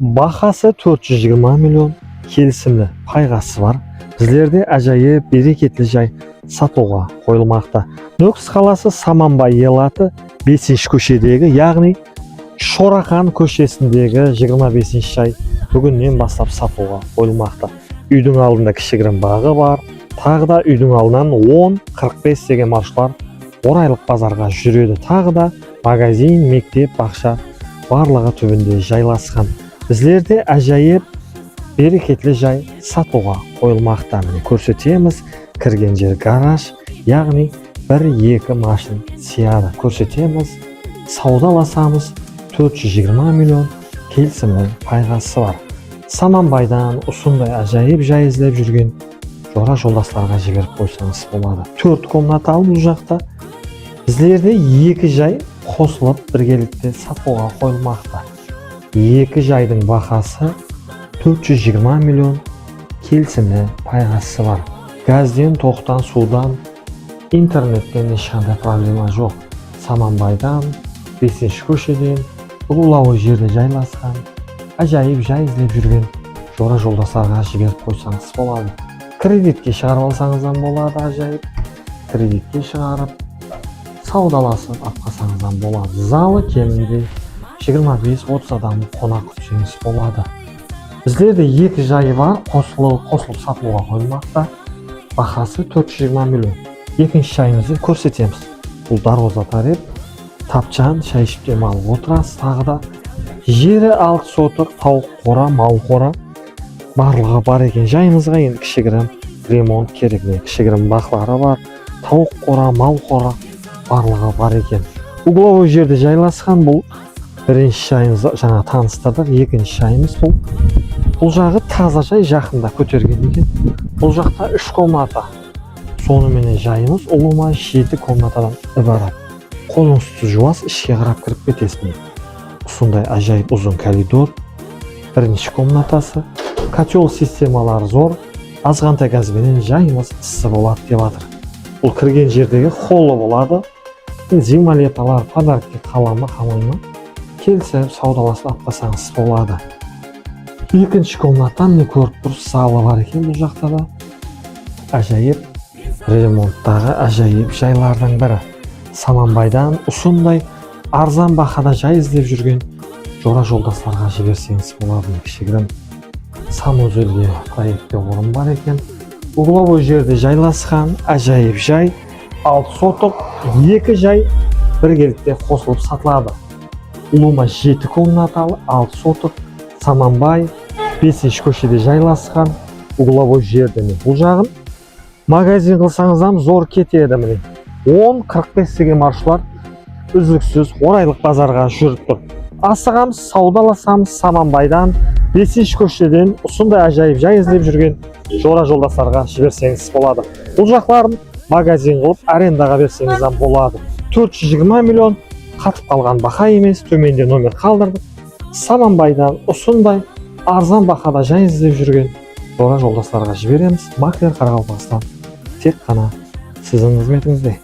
Бағасы 420 миллион, келісімді пайғасы бар. Біздерде ажайып берекетлі жай сатуға қойылмақта. Нүкіс қаласы Саманбай елаты 5-ші көшедегі, яғни Шорақан көшесіндегі 25-ші жай бүгіннен бастап сатуға қойылмақта. Үйдің алдында кішігірім бағы бар. Тағы да үйдің алдынан 10-45 деген маршруттар орайлық базарға жүреді. Тағы да магазин, мектеп, бақша барлығы түбінде жайласқан. Біздерде ажайып берекетлі жай сатуға қойылмақта. Міне көрсетеміз. Кірген жер гараж, яғни 1-2 машин сияды. Көрсетеміз. Саудаласамыз 420 миллион, келісімді пайғасы бар. Саманбайдан осындай ажайып жай іздеп жүрген жора жолдастарға жіберіп қойсаңыз болады. 4 комнаталы бұл жақта. Біздерде 2 жай қосылып біргелікте сатуға қойылмақта. 2 жайдың бағасы 420 миллион, келісімді пайғасы бар. Газден, тоқтан, судан, интернеттен ешқандай проблема жоқ. Саманбайдан, 5-ші көшеден, ұлылауы жерде жайласқан, ажайып жай іздеп жүрген жора жолдастарға жіберіп қойсаңыз болады. Кредитке шығарып алсаңыздан болады, ажайып. Кредитке шығарып, саудаласып атқасаңыздан болады. Залы кемінде 25-30 адам қонақ күтсеңіз болады. Біздерде 2 жайы бар, қосылып сатылуға қойылмақта. Бағасы 420 миллион. Екінші жайымызды көрсетеміз. Бұл дарбоза тареп, тапчан, шай ішіп демалып отырасыз. Тағы да жері 6 сотық, тауық қора, мал қора барлығы бар екен. Жайымызға енді кішігірім ремонт керек. Кішігірім бақылары бар, тауық қора, мал қора барлығы бар екен. Угловой жерде жайласқан. Бұл бірінші жайымыз жаңа таныстырдық. Екінші жайымыз бұл жағы таза жай, жақында көтерген екен. Бұл жақта 3 комната. Сонымен жайымыз ұлыма 7 комнатадан ібарат. Қолыңызды жуас, ішке қарап кіріп кетесің. Сондай ажайып ұзын коридор. Бірінші комнатасы. Котел системалары зор. Азғантай газбенен жайымыз ісі болады деп жатыр. Бұл кірген жердегі холлы болады. Зималеталар, подарки қалама, қалайма. Келсіп, саудаласып атпасаңыз болады. Екінші комнатан не көріп тұрсыз, залы бар екен бұл жақта да. Ажайып ремонттағы ажайып жайлардан бірі. Саманбайдан осындай арзан бағада жай іздеп жүрген жора жолдастарға жіберсеңіз болады. Кішігірім санузелге проектте орын бар екен. Угловой жерде жайласқан ажайып жай 6 сотық, 2 жай біргелікте қосылып сатылады. Ұлыма 7 комнаталы 6 сотық, Саманбай 5-ші көшеде жайласқан угловой жерде. Бұл жағын магазин қылсаңыздан зор кетеді. Міне 10-45 деген маршруттар үздіксіз орайлық базарға жүріп тұр. Асығамыз, саудаласамыз. Саманбайдан 5-ші көшеден осындай ажайып жай іздеп жүрген жора жолдастарға жіберсеңіз болады. Бұл жақларын магазин қылып арендаға берсеңізден болады. 420 миллион қатып қалған бақа емес, төменде номер қалдырдық. Саманбайдан осындай арзан бақада жай іздеп жүрген жора жолдастарға жібереміз. Маклер Қарақалпақстан тек қана сіздің қызметіңізде.